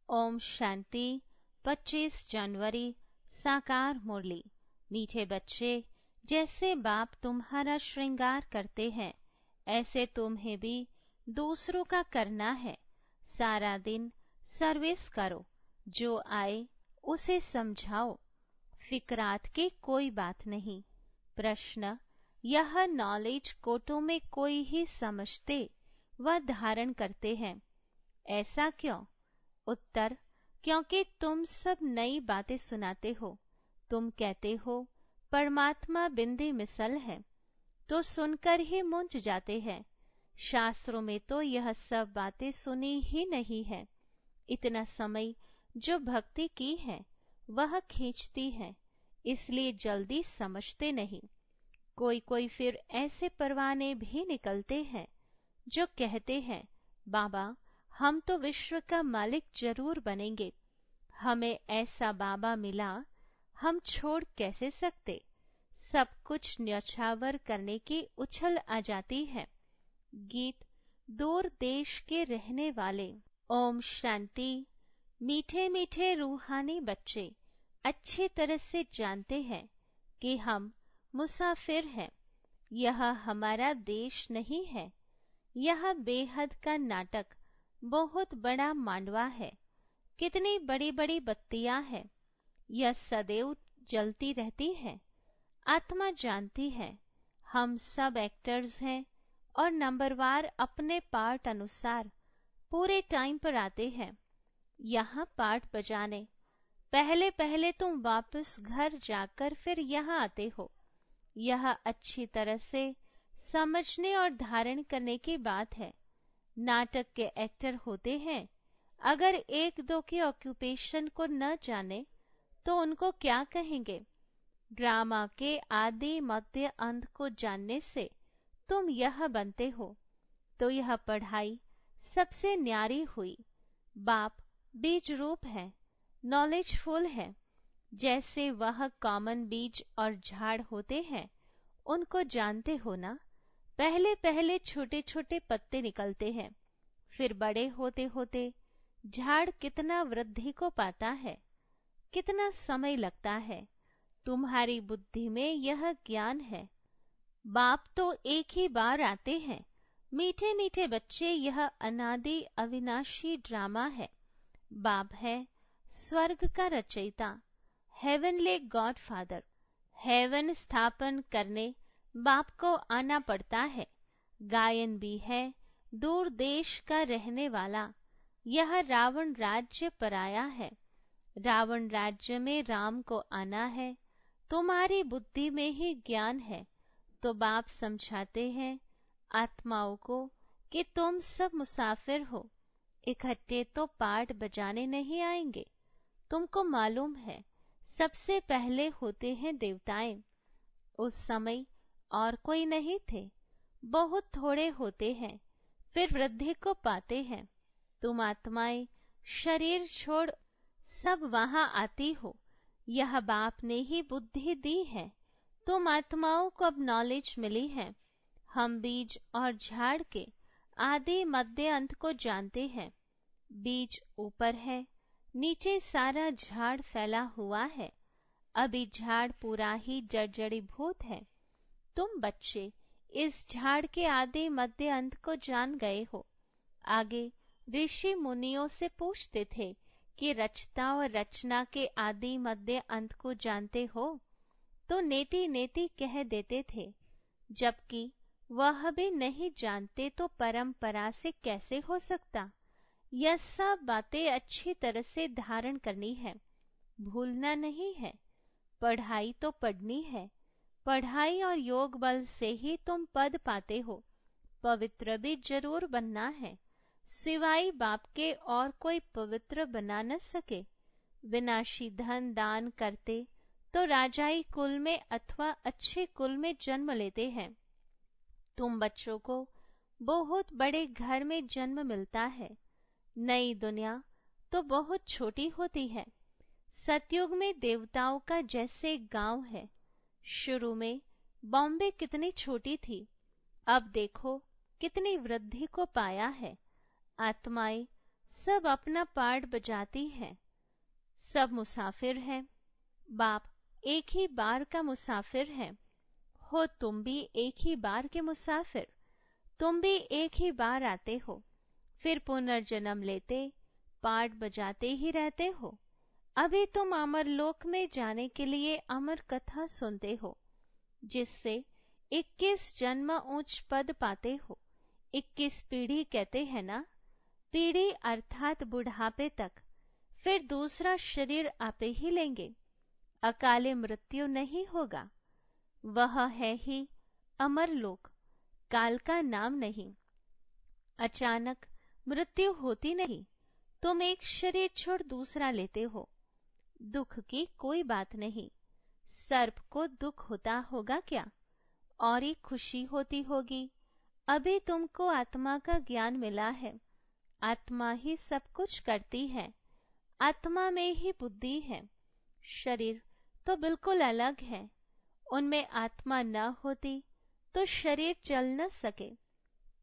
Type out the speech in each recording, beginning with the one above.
ओम शांति। 25 जनवरी साकार मुरली। मीठे बच्चे, जैसे बाप तुम्हारा श्रृंगार करते हैं ऐसे तुम्हें भी दूसरों का करना है। सारा दिन सर्विस करो, जो आए उसे समझाओ। फिक्रात की कोई बात नहीं। प्रश्न, यह नॉलेज कोटों में कोई ही समझते व धारण करते हैं, ऐसा क्यों? उत्तर, क्योंकि तुम सब नई बातें सुनाते हो। तुम कहते हो परमात्मा बिंदी मिसल है, तो सुनकर ही मूंझ जाते हैं। शास्त्रों में तो यह सब बातें सुनी ही नहीं है। इतना समय जो भक्ति की है वह खींचती है, इसलिए जल्दी समझते नहीं। कोई कोई फिर ऐसे परवाने भी निकलते हैं जो कहते हैं, बाबा हम तो विश्व का मालिक जरूर बनेंगे, हमें ऐसा बाबा मिला, हम छोड़ कैसे सकते। सब कुछ न्यौछावर करने की उछल आ जाती है। गीत, दूर देश के रहने वाले। ओम शांति। मीठे मीठे रूहानी बच्चे अच्छी तरह से जानते हैं कि हम मुसाफिर हैं। यह हमारा देश नहीं है। यह बेहद का नाटक बहुत बड़ा मांडवा है। कितनी बड़ी बड़ी बत्तियां हैं, यह सदैव जलती रहती है। आत्मा जानती है हम सब एक्टर्स हैं और नंबरवार अपने पार्ट अनुसार पूरे टाइम पर आते हैं यहाँ पार्ट बजाने। पहले पहले तुम वापस घर जाकर फिर यहाँ आते हो। यह अच्छी तरह से समझने और धारण करने की बात है। नाटक के एक्टर होते हैं, अगर एक दो के ऑक्यूपेशन को न जाने तो उनको क्या कहेंगे। ड्रामा के आदि मध्य अंत को जानने से तुम यह बनते हो, तो यह पढ़ाई सबसे न्यारी हुई। बाप बीज रूप है, नॉलेजफुल है। जैसे वह कॉमन बीज और झाड़ होते हैं, उनको जानते हो ना। पहले पहले छोटे छोटे पत्ते निकलते हैं, फिर बड़े होते होते झाड़ कितना वृद्धि को पाता है, कितना समय लगता है। तुम्हारी बुद्धि में यह ज्ञान है। बाप तो एक ही बार आते हैं। मीठे मीठे बच्चे, यह अनादि अविनाशी ड्रामा है। बाप है स्वर्ग का रचयिता, हेवनली गॉड फादर। हेवन स्थापन करने बाप को आना पड़ता है। गायन भी है दूर देश का रहने वाला। यह रावण राज्य पर आया है। रावण राज्य में राम को आना है। तुम्हारी बुद्धि में ही ज्ञान है, तो बाप समझाते हैं आत्माओं को कि तुम सब मुसाफिर हो, इकट्ठे तो पाठ बजाने नहीं आएंगे। तुमको मालूम है सबसे पहले होते हैं देवताएं। उस समय और कोई नहीं थे, बहुत थोड़े होते हैं, फिर वृद्धि को पाते हैं। तुम आत्माएं शरीर छोड़ सब वहां आती हो। यह बाप ने ही बुद्धि दी है। तुम आत्माओं को अब नॉलेज मिली है। हम बीज और झाड़ के आदि मध्य अंत को जानते हैं। बीज ऊपर है, नीचे सारा झाड़ फैला हुआ है। अभी झाड़ पूरा ही जर्जरीभूत है। तुम बच्चे इस झाड़ के आदि मध्य अंत को जान गए हो। आगे ऋषि मुनियों से पूछते थे कि रचता और रचना के आदि मध्य अंत को जानते हो, तो नेति नेति कह देते थे। जबकि वह भी नहीं जानते तो परंपरा से कैसे हो सकता। यह सब बातें अच्छी तरह से धारण करनी है, भूलना नहीं है। पढ़ाई तो पढ़नी है। पढ़ाई और योग बल से ही तुम पद पाते हो। पवित्र भी जरूर बनना है। सिवाय बाप के और कोई पवित्र बना न सके। विनाशी धन दान करते तो राजाई कुल में अथवा अच्छे कुल में जन्म लेते हैं। तुम बच्चों को बहुत बड़े घर में जन्म मिलता है। नई दुनिया तो बहुत छोटी होती है। सतयुग में देवताओं का जैसे गांव है। शुरू में बॉम्बे कितनी छोटी थी, अब देखो कितनी वृद्धि को पाया है। आत्माएं सब अपना पार्ट बजाती हैं। सब मुसाफिर हैं। बाप एक ही बार का मुसाफिर है। हो तुम भी एक ही बार के मुसाफिर। तुम भी एक ही बार आते हो, फिर पुनर्जन्म लेते, पार्ट बजाते ही रहते हो। अभी तुम अमर लोक में जाने के लिए अमर कथा सुनते हो, जिससे 21 जन्म उच्च पद पाते हो। 21 पीढ़ी कहते हैं ना, पीढ़ी अर्थात बुढ़ापे तक। फिर दूसरा शरीर आपे ही लेंगे। अकाले मृत्यु नहीं होगा। वह है ही अमर लोक, काल का नाम नहीं। अचानक मृत्यु होती नहीं। तुम एक शरीर छोड़ दूसरा लेते हो। दुख की कोई बात नहीं। सर्प को दुख होता होगा क्या? और ही खुशी होती होगी। अभी तुमको आत्मा का ज्ञान मिला है। आत्मा ही सब कुछ करती है। आत्मा में ही बुद्धि है। शरीर तो बिल्कुल अलग है। उनमें आत्मा न होती तो शरीर चल न सके।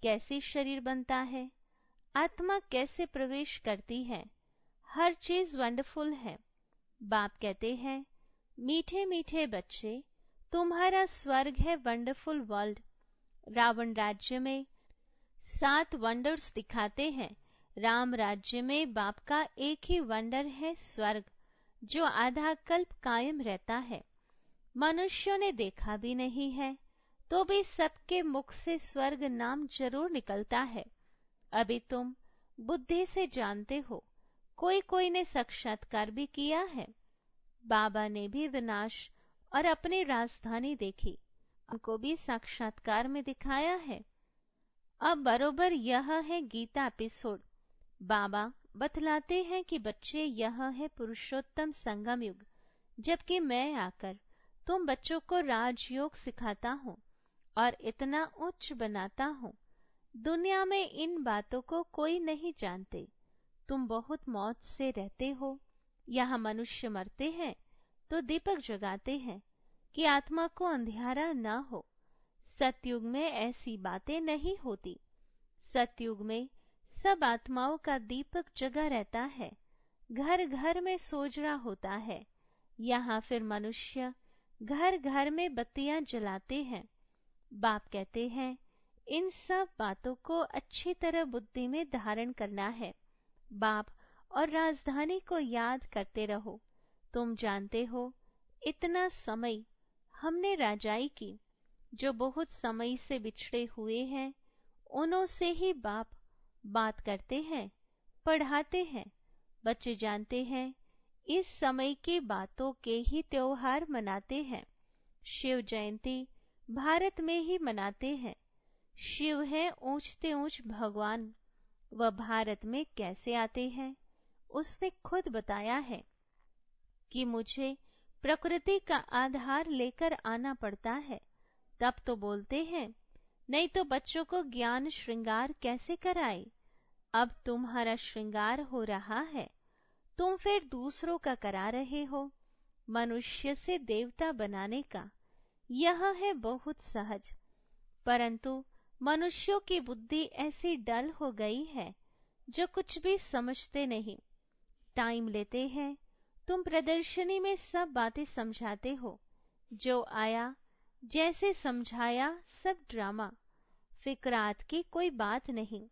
कैसी शरीर बनता है? आत्मा कैसे प्रवेश करती है? हर चीज वंडरफुल है। बाप कहते हैं, मीठे मीठे बच्चे, तुम्हारा स्वर्ग है वंडरफुल वर्ल्ड। रावण राज्य में 7 वंडर्स दिखाते हैं। राम राज्य में बाप का एक ही वंडर है स्वर्ग, जो आधा कल्प कायम रहता है। मनुष्यों ने देखा भी नहीं है, तो भी सबके मुख से स्वर्ग नाम जरूर निकलता है। अभी तुम बुद्धि से जानते हो। कोई कोई ने साक्षात्कार भी किया है। बाबा ने भी विनाश और अपनी राजधानी देखी, उनको भी साक्षात्कार में दिखाया है। अब बरोबर यह है गीता एपिसोड। बाबा बतलाते हैं कि बच्चे, यह है पुरुषोत्तम संगम युग, जबकि मैं आकर तुम बच्चों को राजयोग सिखाता हूँ और इतना उच्च बनाता हूँ। दुनिया में इन बातों को कोई नहीं जानते। तुम बहुत मौज से रहते हो। यहाँ मनुष्य मरते हैं तो दीपक जगाते हैं कि आत्मा को अंधियारा न हो। सतयुग में ऐसी बातें नहीं होती। सतयुग में सब आत्माओं का दीपक जगा रहता है। घर घर में सोजरा होता है। यहाँ फिर मनुष्य घर घर में बत्तियां जलाते हैं। बाप कहते हैं, इन सब बातों को अच्छी तरह बुद्धि में धारण करना है। बाप और राजधानी को याद करते रहो। तुम जानते हो, इतना समय हमने राजाई की। जो बहुत समय से बिछड़े हुए हैं, उन्हों से ही बाप बात करते हैं, पढ़ाते हैं। बच्चे जानते हैं, इस समय की बातों के ही त्योहार मनाते हैं। शिव जयंती भारत में ही मनाते हैं। शिव है ऊंचते ऊंच भगवान। वह भारत में कैसे आते हैं? उसने खुद बताया है कि मुझे प्रकृति का आधार लेकर आना पड़ता है। तब तो बोलते हैं, नहीं तो बच्चों को ज्ञान श्रृंगार कैसे कराए? अब तुम्हारा श्रृंगार हो रहा है, तुम फिर दूसरों का करा रहे हो। मनुष्य से देवता बनाने का यह है बहुत सहज। परंतु मनुष्यों की बुद्धि ऐसी डल हो गई है, जो कुछ भी समझते नहीं। टाइम लेते हैं। तुम प्रदर्शनी में सब बातें समझाते हो। जो आया जैसे समझाया, सब ड्रामा। फिक्रात की कोई बात नहीं।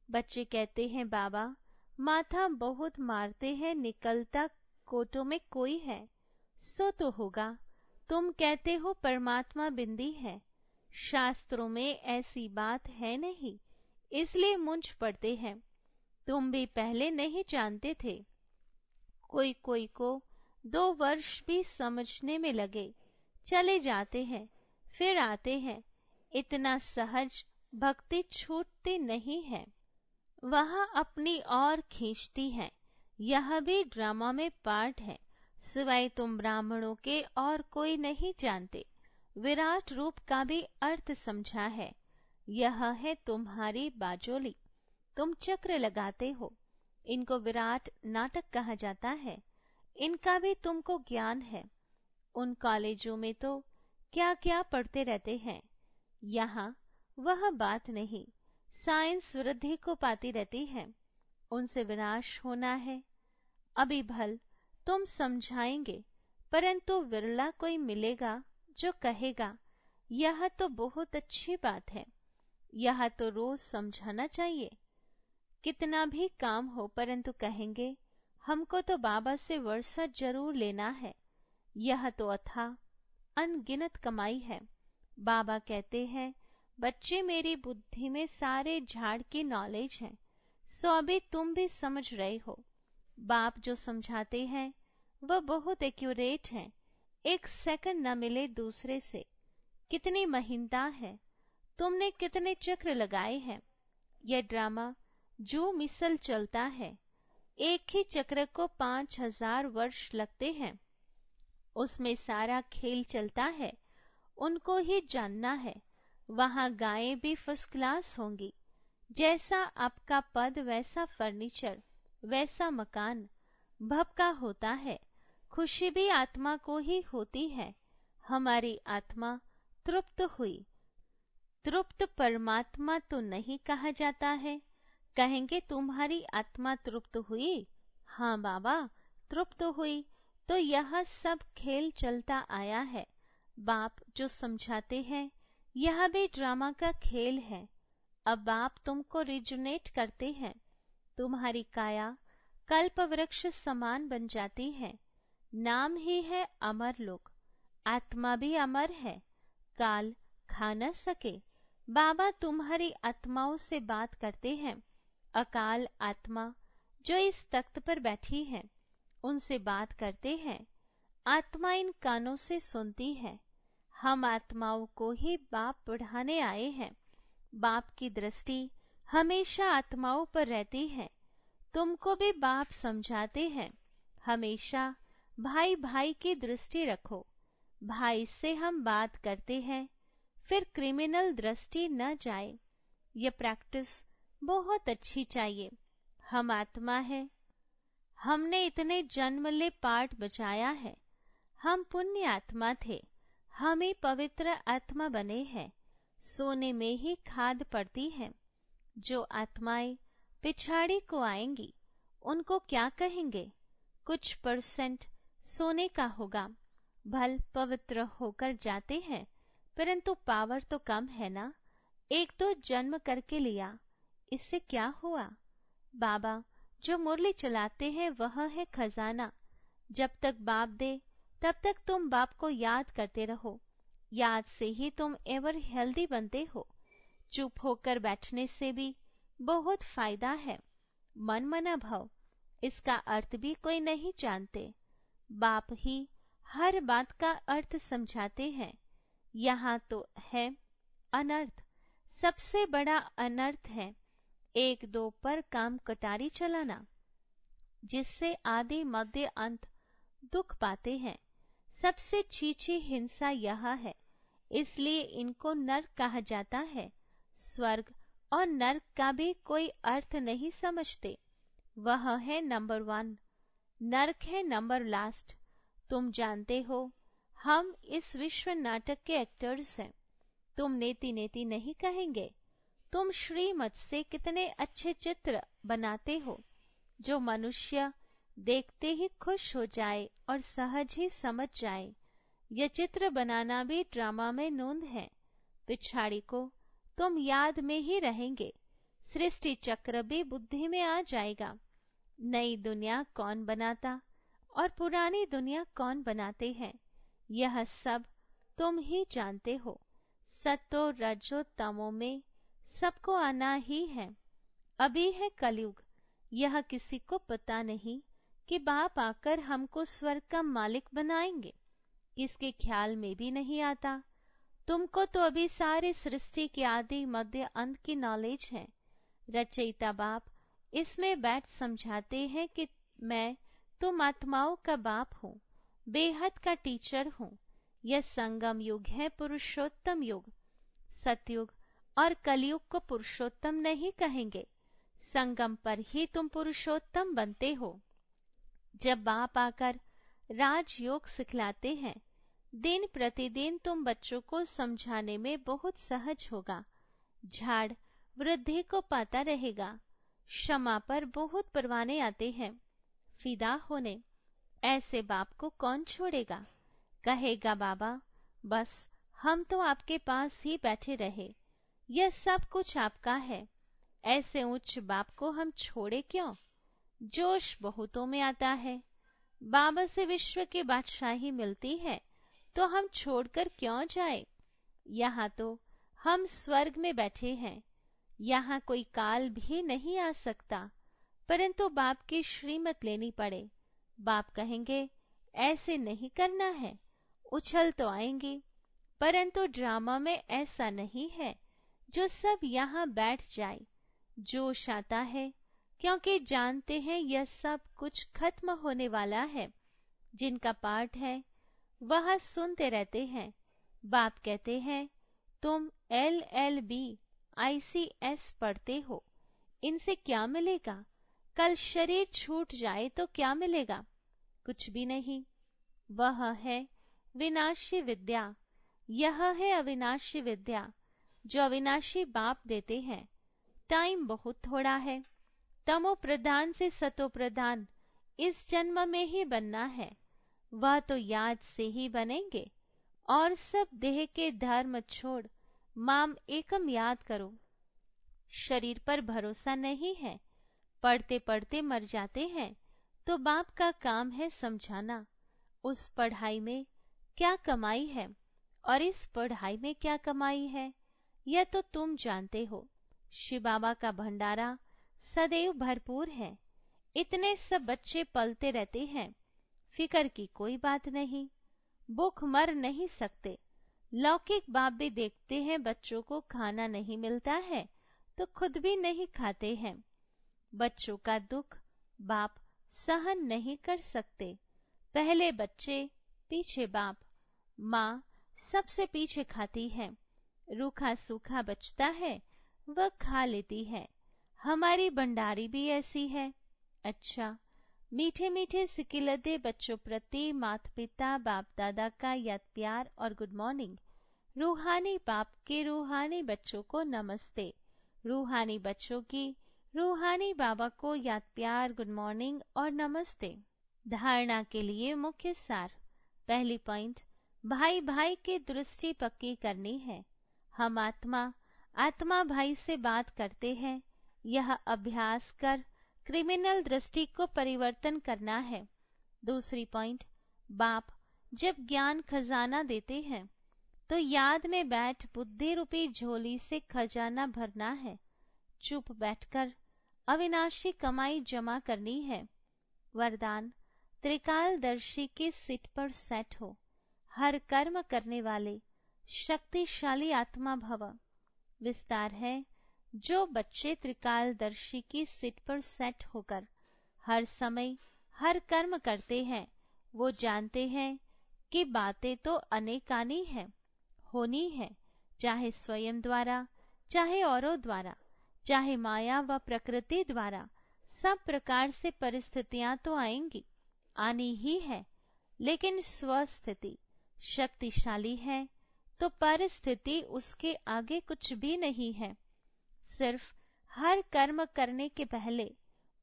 बच्चे कहते हैं, बाबा माथा बहुत मारते हैं, निकलता कोटों में कोई है। सो तो होगा। तुम कहते हो परमात्मा बिंदी है। शास्त्रों में ऐसी बात है नहीं, इसलिए मूंझ पड़ते हैं। तुम भी पहले नहीं जानते थे। कोई कोई को 2 वर्ष भी समझने में लगे, चले जाते हैं, फिर आते हैं। इतना सहज भक्ति छूटती नहीं है। वह अपनी ओर खींचती है। यह भी ड्रामा में पार्ट है। सिवाय तुम ब्राह्मणों के और कोई नहीं जानते। विराट रूप का भी अर्थ समझा है। यह है तुम्हारी बाजोली। तुम चक्र लगाते हो। इनको विराट नाटक कहा जाता है। इनका भी तुमको ज्ञान है। उन कॉलेजों में तो क्या क्या पढ़ते रहते हैं। यहाँ वह बात नहीं। साइंस वृद्धि को पाती रहती है। उनसे विनाश होना है। अभी भल तुम समझाएंगे, परंतु विरला कोई मिलेगा जो कहेगा यह तो बहुत अच्छी बात है, यह तो रोज समझाना चाहिए। कितना भी काम हो, परंतु कहेंगे हमको तो बाबा से वर्षा जरूर लेना है। यह तो अथाह अनगिनत कमाई है। बाबा कहते हैं बच्चे, मेरी बुद्धि में सारे झाड़ की नॉलेज है, सो अभी तुम भी समझ रहे हो। बाप जो समझाते हैं वह बहुत एक्यूरेट है, एक सेकंड न मिले दूसरे से। कितनी महीनता है, तुमने कितने चक्र लगाए हैं। यह ड्रामा जो मिसल चलता है, एक ही चक्र को 5000 वर्ष लगते हैं। उसमें सारा खेल चलता है, उनको ही जानना है। वहां गायें भी फर्स्ट क्लास होंगी। जैसा आपका पद वैसा फर्नीचर, वैसा मकान भव का होता है। खुशी भी आत्मा को ही होती है। हमारी आत्मा तृप्त हुई। तृप्त परमात्मा तो नहीं कहा जाता है। कहेंगे तुम्हारी आत्मा तृप्त हुई? हाँ बाबा, तृप्त हुई। तो यह सब खेल चलता आया है। बाप जो समझाते हैं यह भी ड्रामा का खेल है। अब बाप तुमको रिजुनेट करते हैं। तुम्हारी काया कल्प वृक्ष समान बन जाती है। नाम ही है अमर लोक। आत्मा भी अमर है, काल खा न सके। बाबा तुम्हारी आत्माओं से बात करते हैं। अकाल आत्मा जो इस तख्त पर बैठी है, उनसे बात करते हैं। आत्मा इन कानों से सुनती है। हम आत्माओं को ही बाप पढ़ाने आए हैं। बाप की दृष्टि हमेशा आत्माओं पर रहती है। तुमको भी बाप समझाते हैं, हमेशा भाई भाई की दृष्टि रखो। भाई से हम बात करते हैं, फिर क्रिमिनल दृष्टि न जाए। ये प्रैक्टिस बहुत अच्छी चाहिए। हम आत्मा है, हमने इतने जन्म ले पाठ बचाया है। हम पुण्य आत्मा थे, हम ही पवित्र आत्मा बने हैं। सोने में ही खाद पड़ती है। जो आत्माएं पिछाड़ी को आएंगी, उनको क्या कहेंगे? कुछ परसेंट सोने का होगा। भल पवित्र होकर जाते हैं, परंतु पावर तो कम है ना। एक दो जन्म करके लिया, इससे क्या हुआ? बाबा जो मुरली चलाते हैं वह है खजाना। जब तक बाप दे तब तक तुम बाप को याद करते रहो। याद से ही तुम एवर हेल्दी बनते हो। चुप होकर बैठने से भी बहुत फायदा है। मन मना भव, इसका अर्थ भी कोई नहीं जानते। बाप ही हर बात का अर्थ समझाते हैं। यहाँ तो है अनर्थ। सबसे बड़ा अनर्थ है एक दो पर काम कटारी चलाना, जिससे आदि मध्य अंत दुख पाते हैं। सबसे छीछी हिंसा यह है, इसलिए इनको नर्क कहा जाता है। स्वर्ग और नर्क का भी कोई अर्थ नहीं समझते। वह है नंबर 1, नर्क है नंबर लास्ट। तुम जानते हो हम इस विश्व नाटक के एक्टर्स हैं। तुम नेति नेति नहीं कहेंगे। तुम श्रीमत से कितने अच्छे चित्र बनाते हो, जो मनुष्य देखते ही खुश हो जाए और सहज ही समझ जाए। यह चित्र बनाना भी ड्रामा में नोंद है। पिछाड़ी को तुम याद में ही रहेंगे। सृष्टि चक्र भी बुद्धि में आ जाएगा। नई दुनिया कौन बनाता और पुरानी दुनिया कौन बनाते हैं, यह सब तुम ही जानते हो। सतो रजो तमो में सबको आना ही है। अभी है कलयुग। यह किसी को पता नहीं कि बाप आकर हमको स्वर्ग का मालिक बनाएंगे। किसके ख्याल में भी नहीं आता। तुमको तो अभी सारी सृष्टि के आदि मध्य अंत की नॉलेज है। रचयिता बाप इसमें बैठ समझाते हैं कि मैं तुम आत्माओं का बाप हूँ, बेहद का टीचर हूँ। यह संगम युग है, पुरुषोत्तम युग। सतयुग और कलयुग को पुरुषोत्तम नहीं कहेंगे। संगम पर ही तुम पुरुषोत्तम बनते हो। जब बाप आकर राजयोग सिखलाते हैं, दिन प्रतिदिन तुम बच्चों को समझाने में बहुत सहज होगा। झाड़ वृद्धि को पाता रहेगा। क्षमा पर बहुत परवाने आते हैं फिदा होने। ऐसे बाप को कौन छोड़ेगा? कहेगा बाबा बस हम तो आपके पास ही बैठे रहे, यह सब कुछ आपका है। ऐसे उच्च बाप को हम छोड़े क्यों? जोश बहुतों में आता है, बाबा से विश्व की बादशाही मिलती है तो हम छोड़कर क्यों जाए? यहाँ तो हम स्वर्ग में बैठे हैं, यहाँ कोई काल भी नहीं आ सकता, परंतु बाप की श्रीमत लेनी पड़े। बाप कहेंगे ऐसे नहीं करना है, उछल तो आएंगी, परंतु ड्रामा में ऐसा नहीं है जो सब यहाँ बैठ जाए। जोश आता है क्योंकि जानते हैं यह सब कुछ खत्म होने वाला है। जिनका पाठ है वह सुनते रहते हैं। बाप कहते हैं तुम LLB ICS पढ़ते हो, इनसे क्या मिलेगा? कल शरीर छूट जाए तो क्या मिलेगा? कुछ भी नहीं। वह है विनाशी विद्या, यह है अविनाशी विद्या जो अविनाशी बाप देते हैं। टाइम बहुत थोड़ा है, तमो प्रधान से सतो प्रधान इस जन्म में ही बनना है। वह तो याद से ही बनेंगे, और सब देह के धर्म छोड़ माम एकम याद करो। शरीर पर भरोसा नहीं है, पढ़ते पढ़ते मर जाते हैं, तो बाप का काम है समझाना। उस पढ़ाई में क्या कमाई है और इस पढ़ाई में क्या कमाई है, यह तो तुम जानते हो। शिव बाबा का भंडारा सदैव भरपूर है। इतने सब बच्चे पलते रहते हैं, फिकर की कोई बात नहीं। भूख मर नहीं सकते। लौकिक बाप भी देखते हैं बच्चों को खाना नहीं मिलता है तो खुद भी नहीं खाते हैं। बच्चों का दुख बाप सहन नहीं कर सकते। पहले बच्चे, पीछे बाप। माँ सबसे पीछे खाती है, रूखा सूखा बचता है वह खा लेती है। हमारी भंडारी भी ऐसी है। अच्छा, मीठे मीठे सिकिलते बच्चों प्रति माता पिता बाप दादा का याद प्यार और गुड मॉर्निंग। रूहानी बाप के रूहानी बच्चों को नमस्ते। रूहानी बच्चों की रूहानी बाबा को याद प्यार, गुड मॉर्निंग और नमस्ते। धारणा के लिए मुख्य सार। पहली पॉइंट, भाई भाई की दृष्टि पक्की करनी है। हम आत्मा आत्मा भाई से बात करते हैं। यह अभ्यास कर क्रिमिनल दृष्टि को परिवर्तन करना है। दूसरी पॉइंट, बाप जब ज्ञान खजाना देते हैं तो याद में बैठ बुद्धि रूपी झोली से खजाना भरना है। चुप बैठकर अविनाशी कमाई जमा करनी है। वरदान, त्रिकालदर्शी की सीट पर सेट हो, हर कर्म करने वाले शक्तिशाली आत्मा भव। विस्तार है, जो बच्चे त्रिकालदर्शी की सीट पर सेट होकर हर समय हर कर्म करते हैं, वो जानते हैं कि बातें तो अनेकानी हैं, होनी है, चाहे स्वयं द्वारा, चाहे औरों द्वारा, चाहे माया व प्रकृति द्वारा। सब प्रकार से परिस्थितियां तो आएंगी, आनी ही है, लेकिन स्वस्थिति शक्तिशाली है तो परिस्थिति उसके आगे कुछ भी नहीं है। सिर्फ हर कर्म करने के पहले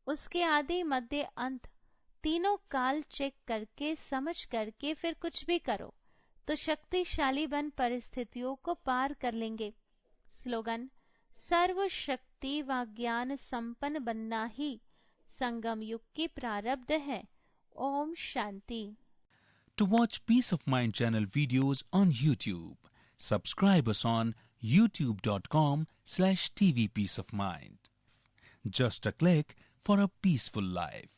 उसके आदि मध्य अंत तीनों काल चेक करके समझ करके फिर कुछ भी करो तो शक्तिशाली बन परिस्थितियों को पार कर लेंगे। स्लोगन, सर्व शक्ति व ज्ञान संपन्न बनना ही संगम युग की प्रारब्ध है। Om Shanti. To watch Peace of Mind channel videos on YouTube, subscribe us on youtube.com/tvpeaceofmind. Just a click for a peaceful life.